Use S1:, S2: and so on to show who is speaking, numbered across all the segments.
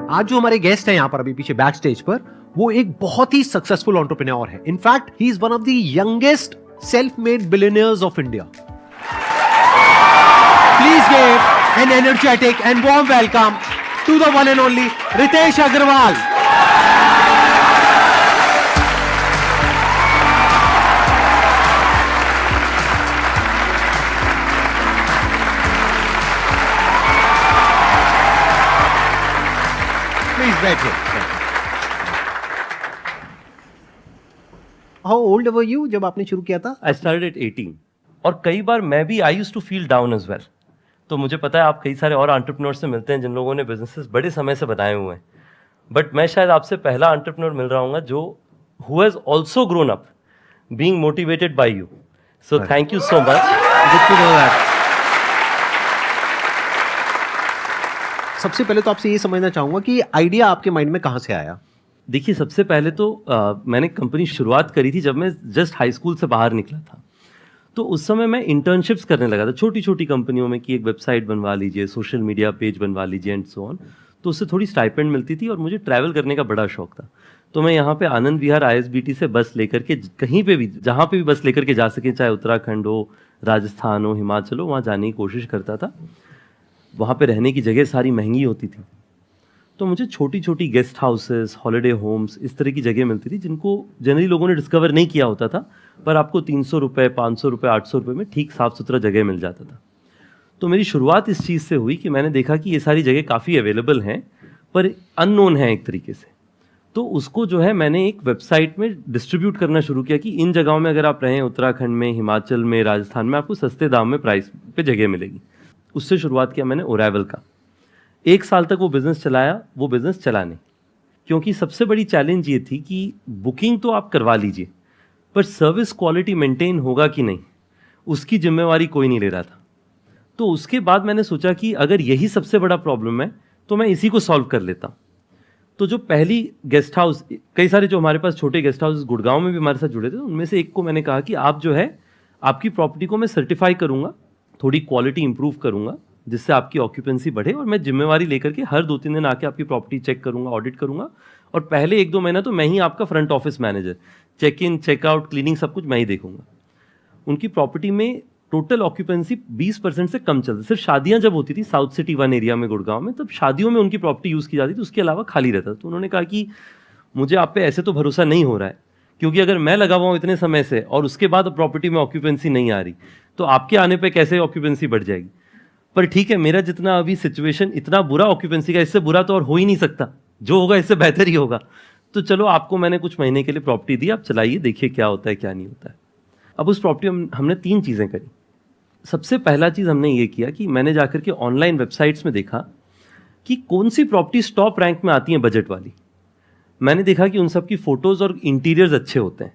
S1: आज जो हमारे गेस्ट हैं यहाँ पर अभी पीछे बैक स्टेज पर, वो एक बहुत ही सक्सेसफुल एंटरप्रेन्योर है. In fact he is one of the youngest self made billionaires of India. Please give an energetic and warm welcome to the one and only Ritesh Agarwal. How old were you जब आपने शुरू किया था?
S2: I started at 18. और कई बार मैं भी I used to feel down as well. तो मुझे पता है आप कई सारे और एंटरप्रेन्योर्स से मिलते हैं जिन लोगों ने बिजनेसेस बड़े समय से बनाए हुए हैं. बट मैं शायद आपसे पहला एंटरप्रेन्योर मिल रहा हूँ जो who has also grown up being motivated by you. So thank you so much.
S1: Good to know that. सबसे पहले तो आपसे ये समझना चाहूंगा कि आइडिया आपके माइंड में कहाँ से आया?
S2: देखिए, सबसे पहले तो मैंने कंपनी शुरुआत करी थी जब मैं जस्ट हाई स्कूल से बाहर निकला था. तो उस समय मैं इंटर्नशिप्स करने लगा था छोटी छोटी कंपनियों में कि एक वेबसाइट बनवा लीजिए, सोशल मीडिया पेज बनवा लीजिए एंड सो ऑन. तो उससे थोड़ी स्टाइपेंड मिलती थी और मुझे ट्रैवल करने का बड़ा शौक था. तो मैं यहाँ पे आनंद विहार ISBT से बस लेकर के कहीं पे भी, जहाँ पे भी बस लेकर के जा सके, चाहे उत्तराखंड हो, राजस्थान हो, हिमाचल हो, वहाँ जाने की कोशिश करता था. वहाँ पे रहने की जगह सारी महंगी होती थी. तो मुझे छोटी छोटी गेस्ट हाउसेस, हॉलिडे होम्स, इस तरह की जगह मिलती थी जिनको जनरली लोगों ने डिस्कवर नहीं किया होता था, पर आपको 300 रुपये, 500 रुपये, 800 रुपये में ठीक साफ़ सुथरा जगह मिल जाता था. तो मेरी शुरुआत इस चीज़ से हुई कि मैंने देखा कि ये सारी जगह काफ़ी अवेलेबल हैं पर अननोन है एक तरीके से. तो उसको जो है मैंने एक वेबसाइट में डिस्ट्रीब्यूट करना शुरू किया कि इन जगहों में अगर आप रहें, उत्तराखंड में, हिमाचल में, राजस्थान में, आपको सस्ते दाम में प्राइस पे जगह मिलेगी. उससे शुरुआत किया मैंने ओरेवल का. 1 साल तक वो बिज़नेस चलाया. वो बिज़नेस चला नहीं, क्योंकि सबसे बड़ी चैलेंज ये थी कि बुकिंग तो आप करवा लीजिए पर सर्विस क्वालिटी मेंटेन होगा कि नहीं, उसकी जिम्मेवारी कोई नहीं ले रहा था. तो उसके बाद मैंने सोचा कि अगर यही सबसे बड़ा प्रॉब्लम है तो मैं इसी को सॉल्व कर लेता. तो जो पहली गेस्ट हाउस, कई सारे जो हमारे पास छोटे गेस्ट हाउस गुड़गांव में भी हमारे साथ जुड़े थे, उनमें से एक को मैंने कहा कि आप जो है, आपकी प्रॉपर्टी को मैं सर्टिफाई करूँगा, थोड़ी क्वालिटी इंप्रूव करूँगा जिससे आपकी ऑक्यूपेंसी बढ़े, और मैं जिम्मेवारी लेकर के हर 2-3 दिन आके आपकी प्रॉपर्टी चेक करूँगा, ऑडिट करूँगा. और पहले 1-2 महीना तो मैं ही आपका front office manager, check in, checkout, cleaning सब कुछ मैं ही देखूंगा. उनकी प्रॉपर्टी में टोटल ऑक्यूपेंसी 20% से कम चलती. सिर्फ शादियां जब होती थी साउथ सिटी 1 एरिया में गुड़गांव में, तब शादियों में उनकी प्रॉपर्टी यूज़ की जाती थी, उसके अलावा खाली रहता था. तो उन्होंने कहा कि मुझे आप पे ऐसे तो भरोसा नहीं हो रहा है, क्योंकि अगर मैं लगा हुआ हूँ इतने समय से और उसके बाद प्रॉपर्टी में ऑक्यूपेंसी नहीं आ रही, तो आपके आने पे कैसे ऑक्यूपेंसी बढ़ जाएगी. पर ठीक है, मेरा जितना अभी सिचुएशन इतना बुरा ऑक्यूपेंसी का, इससे बुरा तो और हो ही नहीं सकता, जो होगा इससे बेहतर ही होगा. तो चलो आपको मैंने कुछ महीने के लिए प्रॉपर्टी दी, आप चलाइए, देखिए क्या होता है क्या नहीं होता है. अब उस प्रॉपर्टी में हमने 3 चीज़ें करी. सबसे पहला चीज़ हमने ये किया कि मैंने जाकर के ऑनलाइन वेबसाइट्स में देखा कि कौन सी प्रॉपर्टी टॉप रैंक में आती हैं बजट वाली. मैंने देखा कि उन सब की फ़ोटोज़ और इंटीरियर्स अच्छे होते हैं.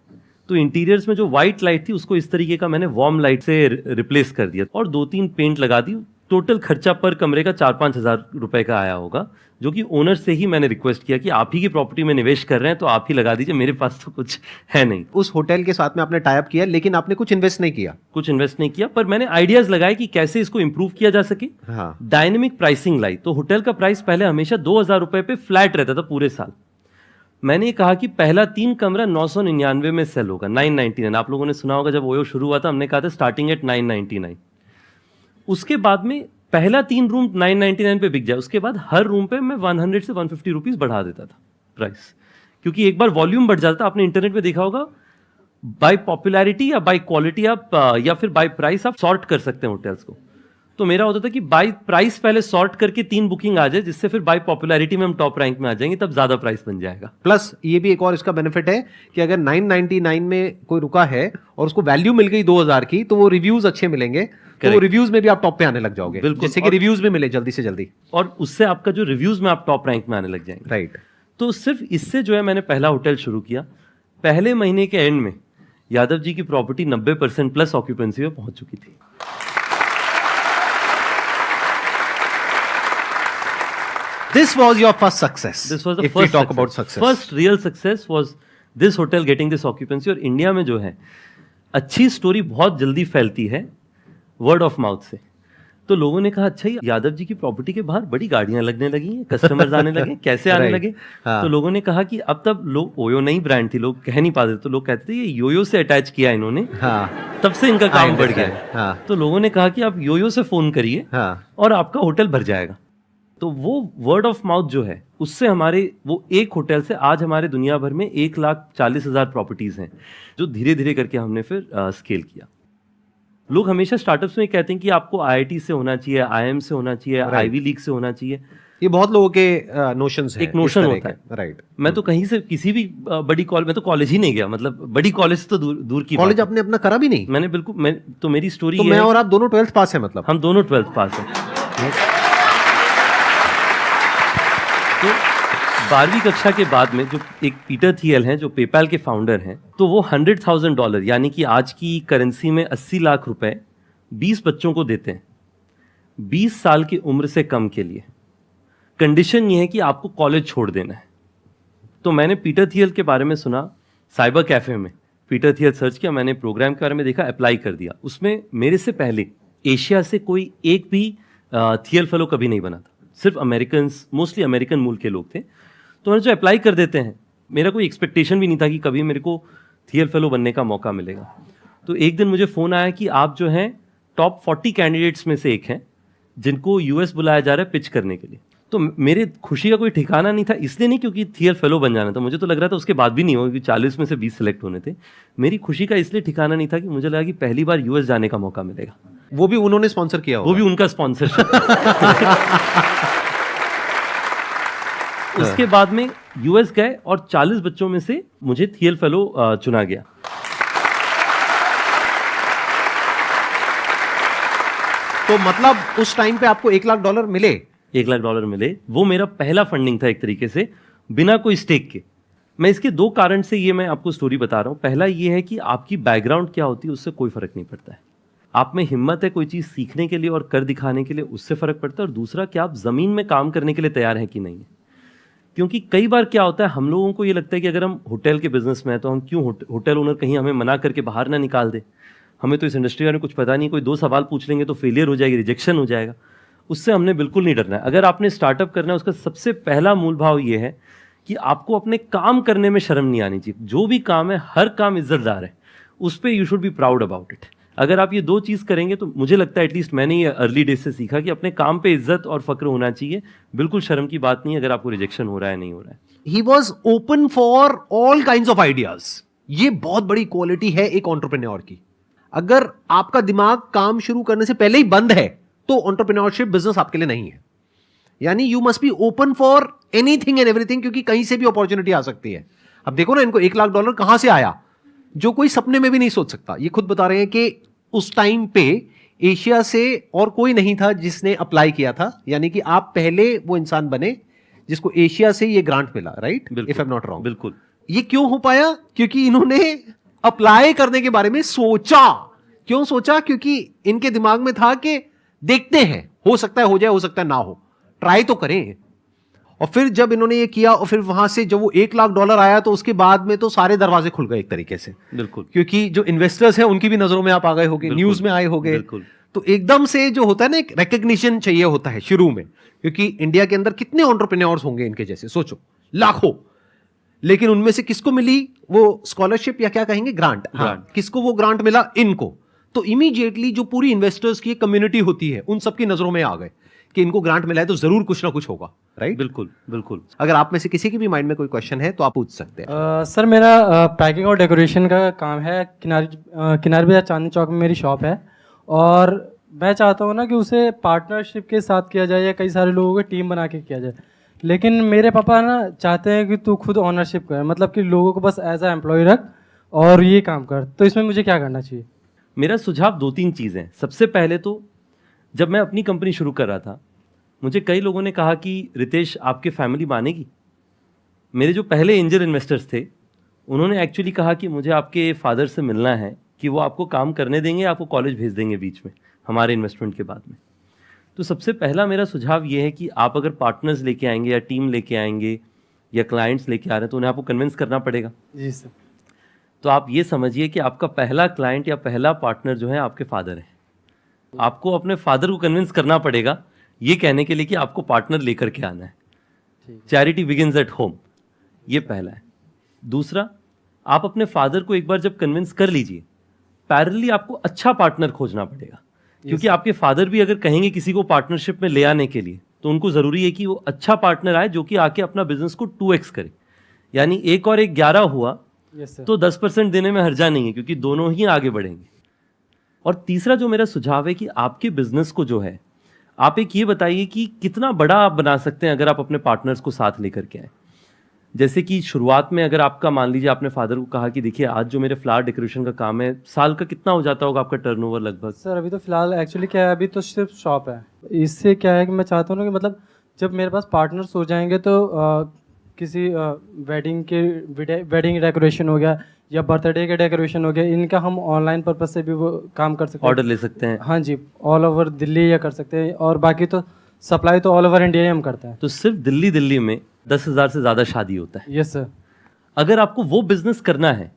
S2: तो इंटीरियर्स में जो वाइट लाइट थी उसको इस तरीके का मैंने वार्म लाइट से रिप्लेस कर दिया और 2-3 पेंट लगा दी. टोटल खर्चा पर कमरे का 4-5 हज़ार रुपये का आया होगा, जो कि ओनर से ही मैंने रिक्वेस्ट किया कि आप ही की प्रॉपर्टी में निवेश कर रहे हैं तो आप ही लगा दीजिए, मेरे पास तो कुछ है नहीं.
S1: उस होटल के साथ में आपने टाई अप किया, लेकिन आपने कुछ इन्वेस्ट नहीं किया.
S2: पर मैंने आइडियाज लगाए कि कैसे इसको इंप्रूव किया जा सके. डायनेमिक प्राइसिंग लाई. तो होटल का प्राइस पहले हमेशा 2,000 रुपये पे फ्लैट रहता था पूरे साल. मैंने कहा कि पहला 3 कमरा 999 में सेल होगा, 999. आप लोगों ने सुना होगा जब ओयो शुरू हुआ था, हमने कहा था स्टार्टिंग एट 999. उसके बाद में पहला 3 रूम 999 पे बिक जाए, उसके बाद हर रूम पे मैं 100 से 150 रुपीज़ बढ़ा देता था प्राइस, क्योंकि एक बार वॉल्यूम बढ़ जाता था. आपने इंटरनेट पे देखा होगा, बाय पॉपुलैरिटी या बाय क्वालिटी आप या फिर बाय प्राइस आप सॉर्ट कर सकते हैं होटल्स को. तो मेरा होता था कि बाय प्राइस पहले सॉर्ट करके 3 बुकिंग आ जाए, जिससे फिर बाय पॉपुलैरिटी में हम टॉप रैंक में आ जाएंगे, तब ज्यादा प्राइस बन जाएगा.
S1: प्लस ये भी एक और इसका बेनिफिट है कि अगर 999 में कोई रुका है और उसको वैल्यू मिल गई 2000 की, तो वो रिव्यूज अच्छे मिलेंगे. तो वो रिव्यूज में भी आप टॉप पे आने लग जाओगे, जैसे कि रिव्यूज में मिले जल्दी से जल्दी,
S2: और उससे आपका जो रिव्यूज में आप टॉप रैंक में आने लग जाएंगे.
S1: राइट.
S2: तो सिर्फ इससे जो है मैंने पहला होटल शुरू किया. पहले महीने के एंड में यादव जी की प्रॉपर्टी 90% प्लस ऑक्यूपेंसी में पहुंच चुकी थी.
S1: This was your first success.
S2: This was the
S1: if
S2: first
S1: we talk
S2: success.
S1: about success.
S2: First real success was this hotel getting this occupancy. और इंडिया में जो है अच्छी स्टोरी बहुत जल्दी फैलती है वर्ड ऑफ माउथ से. तो लोगों ने कहा अच्छा यादव जी की प्रॉपर्टी के बाहर बड़ी गाड़ियां लगने लगी हैं, कस्टमर्स आने लगे, कैसे आने
S1: Right.
S2: लगे?
S1: हाँ.
S2: तो लोगों ने कहा कि अब तब लोग, ओयो नई ब्रांड थी, लोग कह नहीं पाते, तो लोग कहते थे ये योयो से अटैच किया इन्होंने,
S1: हाँ,
S2: तब से इनका काम बढ़ गया
S1: understand.
S2: है।
S1: हाँ,
S2: तो लोगों ने कहा कि आप योयो से फोन करिए
S1: हाँ,
S2: और आपका होटल भर जाएगा। तो वो वर्ड ऑफ माउथ जो है, उससे हमारे वो एक होटल से आज हमारे दुनिया भर में 1,40,000 प्रॉपर्टीज हैं, जो धीरे धीरे करके हमने फिर स्केल किया। लोग हमेशा स्टार्टअप्स में कहते हैं कि आपको आईआईटी से होना चाहिए, आईएम से होना चाहिए, आईवी लीग से होना चाहिए।
S1: ये बहुत लोगों के नोशंस हैं,
S2: एक नोशन
S1: इस तरह
S2: होता है।
S1: के, राइट।
S2: मैं तो कहीं से किसी भी बड़ी कॉलेज, मैं तो कॉलेज ही नहीं गया, मतलब बड़ी कॉलेज तो दूर की
S1: कॉलेज
S2: बात
S1: आपने अपना करा भी नहीं?
S2: है। मैंने बिल्कुल, तो मेरी स्टोरी
S1: तो
S2: ये
S1: मैं
S2: है,
S1: और आप दोनों 12th पास है मतलब?
S2: हम दोनों 12th पास हैं। तो 12वीं कक्षा के बाद में जो एक पीटर थियल हैं, जो पेपैल के फाउंडर हैं, तो वो $100,000 यानी कि आज की करेंसी में 80 लाख रुपए 20 बच्चों को देते हैं 20 साल की उम्र से कम के लिए। कंडीशन ये है कि आपको कॉलेज छोड़ देना है। तो मैंने पीटर थियल के बारे में सुना साइबर कैफे में, पीटर थियल सर्च किया, मैंने प्रोग्राम के बारे में देखा, अप्लाई कर दिया। उसमें मेरे से पहले एशिया से कोई एक भी थियल फेलो कभी नहीं बना था, सिर्फ अमेरिकन, मोस्टली अमेरिकन मूल के लोग थे। तो मैंने जो अप्लाई कर देते हैं, मेरा कोई एक्सपेक्टेशन भी नहीं था कि कभी मेरे को थियल फेलो बनने का मौका मिलेगा। तो एक दिन मुझे फ़ोन आया कि आप जो हैं टॉप 40 कैंडिडेट्स में से एक हैं जिनको यूएस बुलाया जा रहा है पिच करने के लिए। तो मेरे खुशी का कोई ठिकाना नहीं था, इसलिए नहीं क्योंकि थियल फेलो बन जाना था, मुझे तो लग रहा था उसके बाद भी नहीं होगा, क्योंकि 40 में से 20 सेलेक्ट होने थे। मेरी खुशी का इसलिए ठिकाना नहीं था कि मुझे लगा कि पहली बार यूएस जाने का मौका मिलेगा।
S1: वो भी उन्होंने स्पॉन्सर किया होगा?
S2: वो भी उनका स्पॉन्सरशिप। उसके बाद में यूएस गए और 40 बच्चों में से मुझे थियल फेलो चुना गया।
S1: तो मतलब उस टाइम पे आपको $1 लाख मिले?
S2: $1 लाख मिले। वो मेरा पहला फंडिंग था एक तरीके से, बिना कोई स्टेक के। मैं इसके दो कारण से ये मैं आपको स्टोरी बता रहा हूँ। पहला ये है कि आपकी बैकग्राउंड क्या होती है उससे कोई फर्क नहीं पड़ता है। आप में हिम्मत है कोई चीज़ सीखने के लिए और कर दिखाने के लिए, उससे फर्क पड़ता है। और दूसरा कि आप ज़मीन में काम करने के लिए तैयार हैं कि नहीं है। क्योंकि कई बार क्या होता है, हम लोगों को ये लगता है कि अगर हम होटल के बिजनेस में हैं तो हम क्यों होटल ओनर कहीं हमें मना करके बाहर ना निकाल दे, हमें तो इस इंडस्ट्री में कुछ पता नहीं, कोई 2 सवाल पूछ लेंगे तो फेलियर हो जाएगी, रिजेक्शन हो जाएगा। उससे हमने बिल्कुल नहीं डरना है। अगर आपने स्टार्टअप करना है, उसका सबसे पहला मूल भाव ये है कि आपको अपने काम करने में शर्म नहीं आनी चाहिए। जो भी काम है, हर काम इज्जतदार है, उस पर you should be proud about it. अगर आप ये दो चीज़ करेंगे तो मुझे लगता है, एटलीस्ट मैंने ये अर्ली डेज से सीखा कि अपने काम पे इज्जत और फक्र होना चाहिए। बिल्कुल शर्म की बात नहीं है अगर आपको रिजेक्शन हो रहा है, नहीं हो रहा है।
S1: He was open for all kinds of ideas. ये बहुत बड़ी क्वालिटी है एक एंटरप्रेन्योर की। अगर आपका दिमाग काम शुरू करने से पहले ही बंद है तो एंटरप्रेन्योरशिप बिजनेस आपके लिए नहीं है। यानी you must be open for anything and everything, क्योंकि कहीं से भी अपॉर्चुनिटी आ सकती है। अब देखो ना, इनको $1 लाख कहां से आया, जो कोई सपने में भी नहीं सोच सकता। ये खुद बता रहे हैं कि उस टाइम पे एशिया से और कोई नहीं था जिसने अप्लाई किया था। यानी कि आप पहले वो इंसान बने जिसको एशिया से ये ग्रांट मिला, right? If I am not wrong.
S2: बिल्कुल।
S1: ये क्यों हो पाया? क्योंकि इन्होंने अप्लाई करने के बारे में सोचा। क्यों सोचा? क्योंकि इनके दिमाग में था कि देखते हैं, हो सकता है हो जाए, हो सकता है ना हो, ट्राई तो करें। और फिर जब इन्होंने ये किया और फिर वहां से जब वो $1 लाख आया तो उसके बाद में तो सारे दरवाजे खुल गए एक तरीके से।
S2: बिल्कुल।
S1: क्योंकि जो इन्वेस्टर्स हैं उनकी भी नजरों में आप आ गए होगे, न्यूज में आए होगे।
S2: बिल्कुल।
S1: तो एकदम से जो होता है ना, एक रिकग्निशन चाहिए होता है शुरू में, क्योंकि इंडिया के अंदर कितने एंटरप्रेन्योर्स होंगे इनके जैसे, सोचो, लाखों। लेकिन उनमें से किसको मिली वो स्कॉलरशिप, या क्या कहेंगे, ग्रांट? हाँ, किसको वो ग्रांट मिला? इनको। तो इमीडिएटली जो पूरी इन्वेस्टर्स की कम्युनिटी होती है उन सबकी नजरों में आ गए कि इनको ग्रांट मिला है तो जरूर कुछ ना कुछ होगा, राइट?
S2: बिल्कुल बिल्कुल।
S1: अगर आप में से किसी के भी माइंड में कोई क्वेश्चन है तो आप पूछ सकते हैं।
S3: सर, मेरा पैकिंग और डेकोरेशन का काम है। किनारे बाजार चांदनी चौक में मेरी शॉप है, और मैं चाहता हूँ ना कि उसे पार्टनरशिप के साथ किया जाए या कई सारे लोगों की टीम बना के किया जाए। लेकिन मेरे पापा ना चाहते हैं कि तू खुद ऑनरशिप कर, मतलब कि लोगों को बस एज अ एम्प्लॉय रख और ये काम कर। तो इसमें मुझे क्या करना चाहिए?
S2: मेरा सुझाव 2-3 चीज़ें। सबसे पहले तो जब मैं अपनी कंपनी शुरू कर रहा था, मुझे कई लोगों ने कहा कि रितेश, आपकी फैमिली मानेगी? मेरे जो पहले एंजल इन्वेस्टर्स थे उन्होंने एक्चुअली कहा कि मुझे आपके फादर से मिलना है, कि वो आपको काम करने देंगे, आपको कॉलेज भेज देंगे बीच में हमारे इन्वेस्टमेंट के बाद में। तो सबसे पहला मेरा सुझाव ये है कि आप अगर पार्टनर्स लेके आएंगे या टीम लेके आएंगे या क्लाइंट्स लेके आ रहे हैं तो उन्हें आपको कन्विंस करना पड़ेगा।
S3: जी सर।
S2: तो आप ये समझिए कि आपका पहला क्लाइंट या पहला पार्टनर जो है आपके फादर है। आपको अपने फादर को कन्विंस करना पड़ेगा ये कहने के लिए कि आपको पार्टनर लेकर के आना है। चैरिटी बिगिंस एट होम, ये पहला है। दूसरा, आप अपने फादर को एक बार जब कन्विंस कर लीजिए, पैरेलली आपको अच्छा पार्टनर खोजना पड़ेगा, क्योंकि आपके फादर भी अगर कहेंगे किसी को पार्टनरशिप में ले आने के लिए, तो उनको जरूरी है कि वो अच्छा पार्टनर आए जो कि आके अपना बिजनेस को 2x करे। यानी 1 और 1 11 हुआ तो 10% देने में हर्जा नहीं है, क्योंकि दोनों ही आगे बढ़ेंगे। और तीसरा जो मेरा सुझाव है कि आपके बिजनेस को जो है, आप एक ये बताइए कि कितना बड़ा आप बना सकते हैं अगर आप अपने पार्टनर्स को साथ लेकर के आए। जैसे कि शुरुआत में अगर आपका, मान लीजिए आपने फादर को कहा कि देखिए आज जो मेरे फ्लावर डेकोरेशन का काम है, साल का कितना हो जाता होगा आपका टर्नओवर लगभग?
S3: सर अभी तो फिलहाल एक्चुअली क्या है, अभी तो सिर्फ शॉप है। इससे क्या है कि मैं चाहता हूँ ना कि मतलब जब मेरे पास पार्टनर्स हो जाएंगे तो किसी वेडिंग डेकोरेशन हो गया या बर्थडे के डेकोरेशन हो गया, इनका हम ऑनलाइन पर्पज से भी वो काम कर सकते हैं,
S2: ऑर्डर ले सकते हैं।
S3: हाँ जी, ऑल ओवर दिल्ली या कर सकते हैं, और बाकी तो सप्लाई तो ऑल ओवर इंडिया ही हम करते हैं।
S2: तो सिर्फ दिल्ली में 10,000 से ज़्यादा शादी होता है।
S3: Yes sir.
S2: अगर आपको वो बिजनेस करना है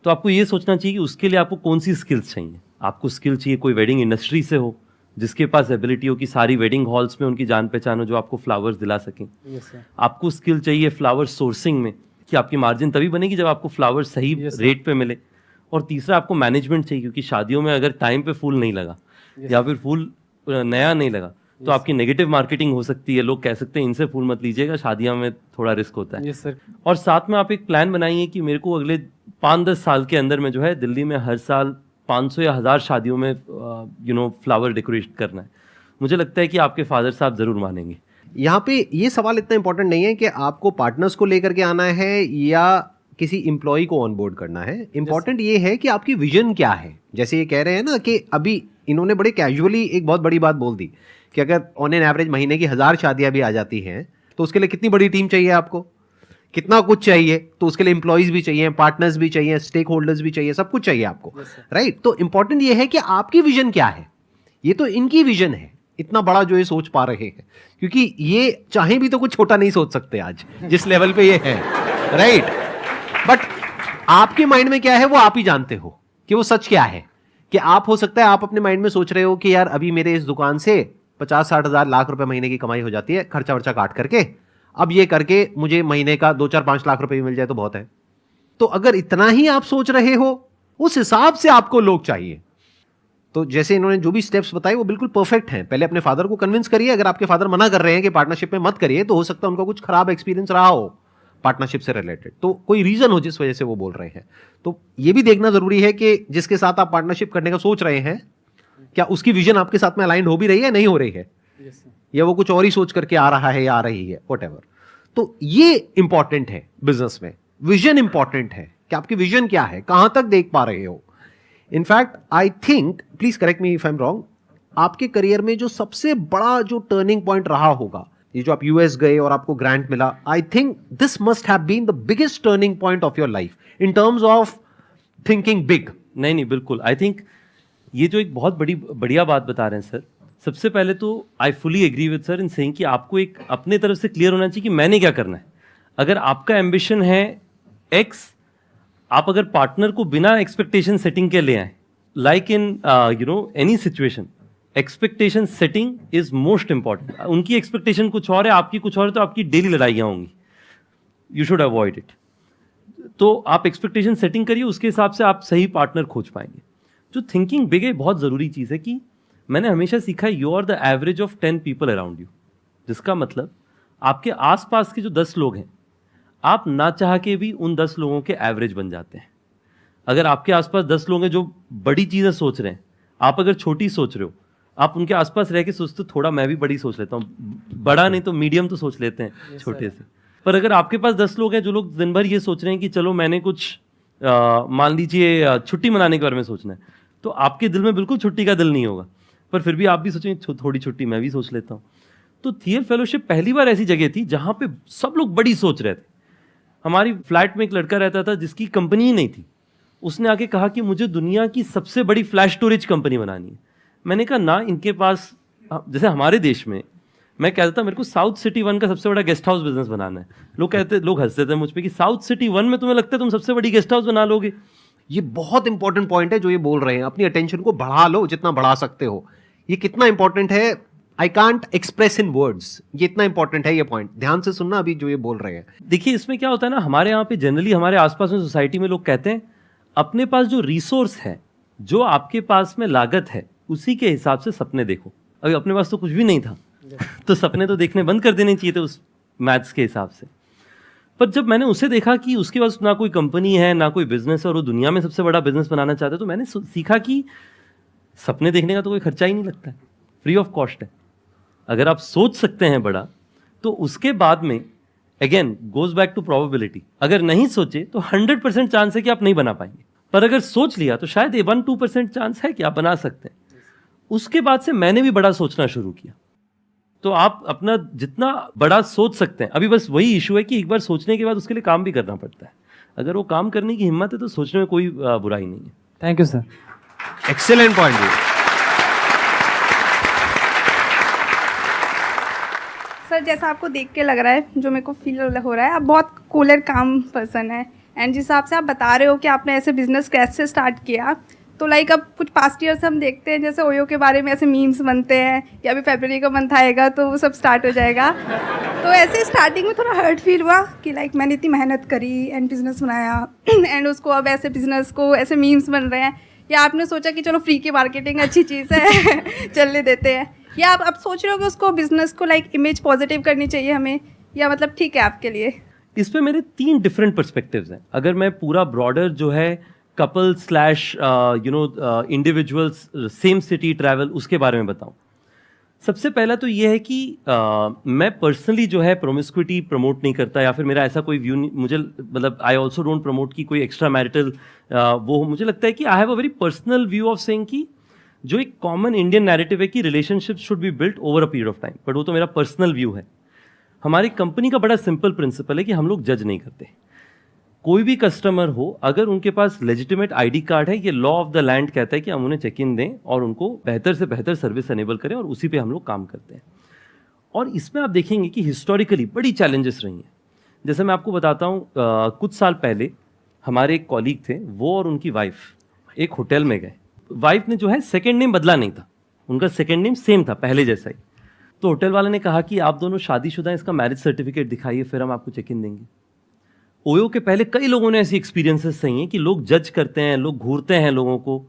S2: तो आपको ये सोचना चाहिए कि उसके लिए आपको कौन सी स्किल्स चाहिए। आपको स्किल चाहिए कोई वेडिंग इंडस्ट्री से हो, जिसके पास एबिलिटी हो कि सारी वेडिंग हॉल्स में उनकी जान पहचान हो, जो आपको फ्लावर्स दिला सकें।
S3: Yes sir.
S2: आपको स्किल चाहिए फ्लावर सोर्सिंग में, कि आपकी मार्जिन तभी बनेगी जब आपको फ्लावर सही रेट पे मिले। और तीसरा, आपको मैनेजमेंट चाहिए, क्योंकि शादियों में अगर टाइम पे फूल नहीं लगा या फिर फूल नया नहीं लगा तो आपकी नेगेटिव मार्केटिंग हो सकती है। लोग कह सकते हैं इनसे फूल मत लीजिएगा, शादियों में थोड़ा रिस्क होता है।
S3: Yes sir.
S2: और साथ में आप एक प्लान बनाइए कि मेरे को अगले 5-10 साल के अंदर में जो है दिल्ली में हर साल 500 या 1000 शादियों में फ्लावर डेकोरेट करना है। मुझे लगता है कि आपके फादर साहब जरूर मानेंगे।
S1: यहाँ पे ये सवाल इतना इंपॉर्टेंट नहीं है कि आपको पार्टनर्स को लेकर के आना है या किसी एम्प्लॉय को ऑनबोर्ड करना है। इंपॉर्टेंट ये है कि आपकी विजन क्या है। जैसे ये कह रहे हैं ना कि अभी इन्होंने बड़े कैजुअली एक बहुत बड़ी बात बोल दी कि अगर ऑन एन एवरेज महीने की 1000 शादियां भी आ जाती हैं तो उसके लिए कितनी बड़ी टीम चाहिए, आपको कितना कुछ चाहिए, तो उसके लिए एम्प्लॉयज भी चाहिए, पार्टनर्स भी चाहिए, स्टेक होल्डर्स भी चाहिए, सब कुछ चाहिए आपको, राइट। तो इंपॉर्टेंट ये है कि आपकी विजन क्या है। ये तो इनकी विजन है, इतना बड़ा जो ये सोच पा रहे हैं, क्योंकि ये चाहे भी तो कुछ छोटा नहीं सोच सकते आज जिस लेवल पे ये है, राइट। बट आपके माइंड में क्या है वो आप ही जानते हो कि वो सच क्या है। कि आप, हो सकता है आप अपने माइंड में सोच रहे हो कि यार अभी मेरे इस दुकान से 50-60 हज़ार लाख रुपए महीने की कमाई हो जाती है, खर्चा वर्चा काट करके, अब ये करके मुझे महीने का 2-4-5 लाख रुपए भी मिल जाए तो बहुत है। तो अगर इतना ही आप सोच रहे हो, उस हिसाब से आपको लोग चाहिए। तो जैसे इन्होंने जो भी स्टेप्स बताए वो बिल्कुल परफेक्ट हैं। पहले अपने फादर को कन्विंस करिए। अगर आपके फादर मना कर रहे हैं कि पार्टनरशिप में मत करिए, तो हो सकता है उनका कुछ खराब एक्सपीरियंस रहा हो पार्टनरशिप से रिलेटेड, तो कोई रीजन हो जिस वजह से वो बोल रहे हैं। तो ये भी देखना जरूरी है कि जिसके साथ आप पार्टनरशिप करने का सोच रहे हैं, क्या उसकी विजन आपके साथ में अलाइंड हो भी रही है, नहीं हो रही है, या वो कुछ और ही सोच करके आ रहा है या आ रही है, व्हाटएवर। तो ये इंपॉर्टेंट है बिजनेस में, विजन इंपॉर्टेंट है कि आपकी विजन क्या है, कहां तक देख पा रहे हो। In fact I think, please correct me if I am wrong, आपके करियर में जो सबसे बड़ा जो टर्निंग पॉइंट रहा होगा, ये जो आप यूएस गए और आपको ग्रांट मिला, I think this must have been the biggest turning point of your life in terms of thinking big.
S2: नहीं, बिल्कुल। आई थिंक ये जो एक बहुत बढ़िया बात बता रहे हैं सर। सबसे पहले तो I fully agree with sir in saying कि आपको एक अपने तरफ से क्लियर होना चाहिए कि मैंने क्या करना है। अगर आपका एम्बिशन है एक्स, आप अगर पार्टनर को बिना एक्सपेक्टेशन सेटिंग के ले आए, like in any situation, expectation setting is most important. उनकी एक्सपेक्टेशन कुछ और है, आपकी कुछ और है, तो आपकी डेली लड़ाइयाँ होंगी। You should avoid it. तो आप एक्सपेक्टेशन सेटिंग करिए, उसके हिसाब से आप सही पार्टनर खोज पाएंगे। जो थिंकिंग बिग है, बहुत ज़रूरी चीज़ है कि मैंने हमेशा सीखा है, you are the average of 10 people around you. जिसका मतलब आपके आसपास के जो 10 लोग हैं, आप ना चाह के भी उन 10 लोगों के एवरेज बन जाते हैं। अगर आपके आसपास 10 लोग हैं जो बड़ी चीज़ें सोच रहे हैं, आप अगर छोटी सोच रहे हो, आप उनके आसपास रह के सोचते हो थोड़ा मैं भी बड़ी सोच लेता हूँ, बड़ा नहीं तो मीडियम तो सोच लेते हैं छोटे से। पर अगर आपके पास 10 लोग हैं जो लोग दिन भर ये सोच रहे हैं कि चलो मैंने कुछ मान लीजिए छुट्टी मनाने के बारे में सोचना है, तो आपके दिल में बिल्कुल छुट्टी का दिल नहीं होगा, पर फिर भी आप भी सोचेंगे थोड़ी छुट्टी मैं भी सोच लेता हूँ। तो थियल फेलोशिप पहली बार ऐसी जगह थी जहाँ पे सब लोग बड़ी सोच रहे थे। हमारी फ्लैट में एक लड़का रहता था जिसकी कंपनी ही नहीं थी। उसने आके कहा कि मुझे दुनिया की सबसे बड़ी फ्लैश स्टोरेज कंपनी बनानी है। मैंने कहा ना, इनके पास, जैसे हमारे देश में मैं कहता था मेरे को साउथ सिटी 1 का सबसे बड़ा गेस्ट हाउस बिजनेस बनाना है। लोग हंसते थे मुझ पे कि साउथ सिटी 1 में तुम्हें लगता है तुम सबसे बड़ी गेस्ट हाउस बना लोगे।
S1: ये बहुत इंपॉर्टेंट पॉइंट है जो ये बोल रहे हैं। अपनी अटेंशन को बढ़ा लो जितना बढ़ा सकते हो। ये कितना इंपॉर्टेंट है, I can't express in words. ये इतना इंपॉर्टेंट है ये पॉइंट, ध्यान से सुनना अभी जो ये बोल रहे हैं।
S2: देखिए इसमें क्या होता है ना, हमारे यहाँ पे जनरली हमारे आसपास में सोसाइटी में लोग कहते हैं अपने पास जो रिसोर्स है, जो आपके पास में लागत है, उसी के हिसाब से सपने देखो। अभी अपने पास तो कुछ भी नहीं था तो सपने तो देखने बंद कर देने चाहिए थे उस मैथ्स के हिसाब से। पर जब मैंने उसे देखा कि उसके पास ना कोई कंपनी है ना कोई बिजनेस है और वो दुनिया में सबसे बड़ा बिजनेस बनाना चाहता है, तो मैंने सीखा कि सपने देखने का तो कोई खर्चा ही नहीं लगता है, फ्री ऑफ कॉस्ट है। अगर आप सोच सकते हैं बड़ा, तो उसके बाद में again goes back to probability, अगर नहीं सोचे तो 100% चांस है कि आप नहीं बना पाएंगे, पर अगर सोच लिया तो शायद 1-2% चांस है कि आप बना सकते हैं। उसके बाद से मैंने भी बड़ा सोचना शुरू किया। तो आप अपना जितना बड़ा सोच सकते हैं, अभी बस वही इशू है कि एक बार सोचने के बाद उसके लिए काम भी करना पड़ता है। अगर वो काम करने की हिम्मत है तो सोचने में कोई बुराई नहीं है।
S3: Thank you sir.
S1: Excellent point.
S4: Sir जैसा आपको देख के लग रहा है, जो मेरे को फील हो रहा है, आप बहुत कूलर काम पर्सन है। एंड जिस हिसाब से आप बता रहे हो कि आपने ऐसे बिजनेस कैसे स्टार्ट किया, तो लाइक अब कुछ पास्ट ईयर से हम देखते हैं जैसे ओयो के बारे में ऐसे मीम्स बनते हैं, या अभी फरवरी का मंथ आएगा तो वो सब स्टार्ट हो जाएगा। तो ऐसे स्टार्टिंग में थोड़ा हर्ट फील हुआ कि लाइक मैंने इतनी मेहनत करी एंड बिजनेस बनाया एंड उसको अब ऐसे बिजनेस को ऐसे मीम्स बन रहे हैं, या आपने सोचा कि चलो फ्री की मार्केटिंग अच्छी चीज़ है चलने देते हैं, या आप अब सोच रहे हो कि उसको बिजनेस को लाइक इमेज पॉजिटिव करनी चाहिए हमें, या मतलब ठीक है आपके लिए?
S2: इस पे मेरे 3 डिफरेंट पर्सपेक्टिव्स हैं। अगर मैं पूरा ब्रॉडर जो है couple slash individuals same city travel उसके बारे में बताऊं, सबसे पहला तो ये है कि मैं पर्सनली जो है प्रोमिस्क्यूटी प्रमोट नहीं करता, या फिर मेरा ऐसा कोई व्यू नहीं, मुझे मतलब आई ऑल्सो डोंट प्रमोट की कोई एक्स्ट्रा मैरिटल वो। मुझे लगता है कि I have a very personal view of saying कि जो एक कॉमन इंडियन नैरेटिव है कि relationship should be built over a period of time, but वो तो मेरा पर्सनल व्यू है। हमारी कंपनी का बड़ा सिंपल प्रिंसिपल है कि हम लोग जज नहीं करते। कोई भी कस्टमर हो, अगर उनके पास लेजिटिमेट आईडी कार्ड है, ये लॉ ऑफ द लैंड कहता है कि हम उन्हें चेक इन दें और उनको बेहतर से बेहतर सर्विस एनेबल करें, और उसी पे हम लोग काम करते हैं। और इसमें आप देखेंगे कि हिस्टोरिकली बड़ी चैलेंजेस रही हैं। जैसे मैं आपको बताता हूँ, कुछ साल पहले हमारे एक कॉलीग थे, वो और उनकी वाइफ एक होटल में गए। वाइफ ने जो है सेकेंड नेम बदला नहीं था, उनका सेकेंड नेम सेम था पहले जैसा ही। तो होटल वाले ने कहा कि आप दोनों शादीशुदा हैं, इसका मैरिज सर्टिफिकेट दिखाइए, फिर हम आपको चेक इन देंगे। ओयो के पहले कई लोगों ने ऐसी एक्सपीरियंसेस सही हैं कि लोग जज करते हैं, लोग घूरते हैं लोगों को।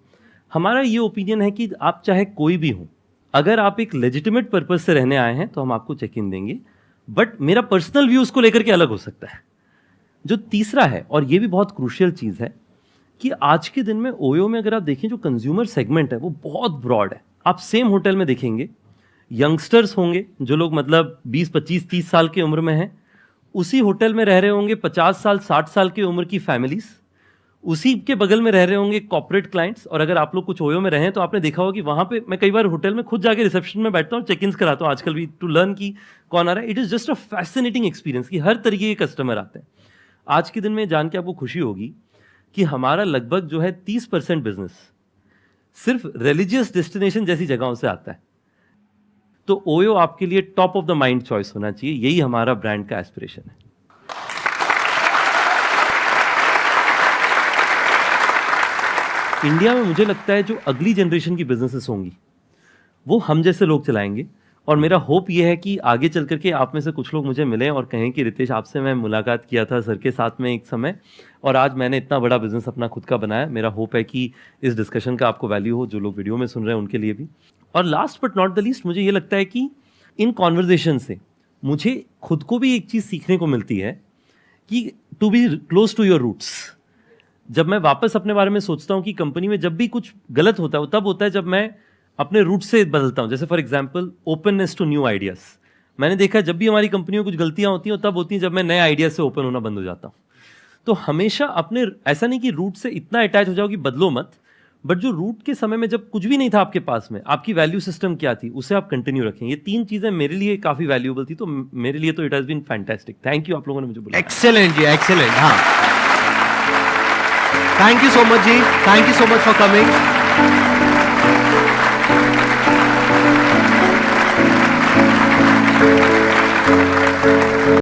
S2: हमारा ये ओपिनियन है कि आप चाहे कोई भी हो, अगर आप एक लेजिटिमेट पर्पज से रहने आए हैं तो हम आपको चेक इन देंगे, बट मेरा पर्सनल व्यू उसको लेकर के अलग हो सकता है। जो तीसरा है, और ये भी बहुत क्रूशियल चीज़ है, कि आज के दिन में ओयो में अगर आप देखें जो कंज्यूमर सेगमेंट है वो बहुत ब्रॉड है। आप सेम होटल में देखेंगे यंगस्टर्स होंगे, जो लोग मतलब 20, 25, 30 साल की उम्र में हैं, उसी होटल में रह रहे होंगे 50 साल 60 साल की उम्र की फैमिलीज, उसी के बगल में रह रहे होंगे कॉर्पोरेट क्लाइंट्स। और अगर आप लोग कुछ ओयो में रहें तो आपने देखा होगा कि वहाँ पे मैं कई बार होटल में खुद जाके रिसेप्शन में बैठता हूँ, चेक इन कराता हूँ आजकल भी, टू लर्न की कौन आ रहा है। It is just a fascinating experience कि हर तरीके के कस्टमर आते हैं। आज के दिन में जान के आपको खुशी होगी कि हमारा लगभग जो है 30% बिजनेस सिर्फ रिलीजियस डेस्टिनेशन जैसी जगहों से आता है। तो ओयो आपके लिए top of the mind choice होना चाहिए, यही हमारा ब्रांड का एस्पिरेशन है। इंडिया में मुझे लगता है जो अगली जनरेशन की बिजनेसेस होंगी वो हम जैसे लोग चलाएंगे, और मेरा होप ये है कि आगे चल करके आप में से कुछ लोग मुझे मिलें और कहें कि रितेश, आपसे मैं मुलाकात किया था सर के साथ में एक समय, और आज मैंने इतना बड़ा बिजनेस अपना खुद का बनाया। मेरा होप है कि इस डिस्कशन का आपको वैल्यू हो, जो लोग वीडियो में सुन रहे हैं उनके लिए भी। और last but not the least, मुझे ये लगता है कि इन कॉन्वर्जेशन से मुझे खुद को भी एक चीज़ सीखने को मिलती है कि to be close to your roots. जब मैं वापस अपने बारे में सोचता हूँ कि कंपनी में जब भी कुछ गलत होता है वो तब होता है जब मैं अपने रूट से बदलता हूँ। जैसे for example openness to new ideas. मैंने देखा जब भी हमारी कंपनी में कुछ गलतियाँ होती हैं तब होती हैं जब मैं नए आइडिया से ओपन होना बंद हो जाता हूँ। तो हमेशा अपने, ऐसा नहीं कि रूट से इतना अटैच हो जाओ कि बदलो मत, बट जो रूट के समय में जब कुछ भी नहीं था आपके पास में, आपकी वैल्यू सिस्टम क्या थी, उसे आप कंटिन्यू रखें। ये 3 चीज़ें मेरे लिए काफ़ी वैल्यूएबल थी, तो मेरे लिए तो it has been fantastic. Thank you आप लोगों ने मुझे बोला।
S1: एक्सेलेंट जी, एक्सेलेंट। हाँ, थैंक यू सो मच जी, thank you so much for coming.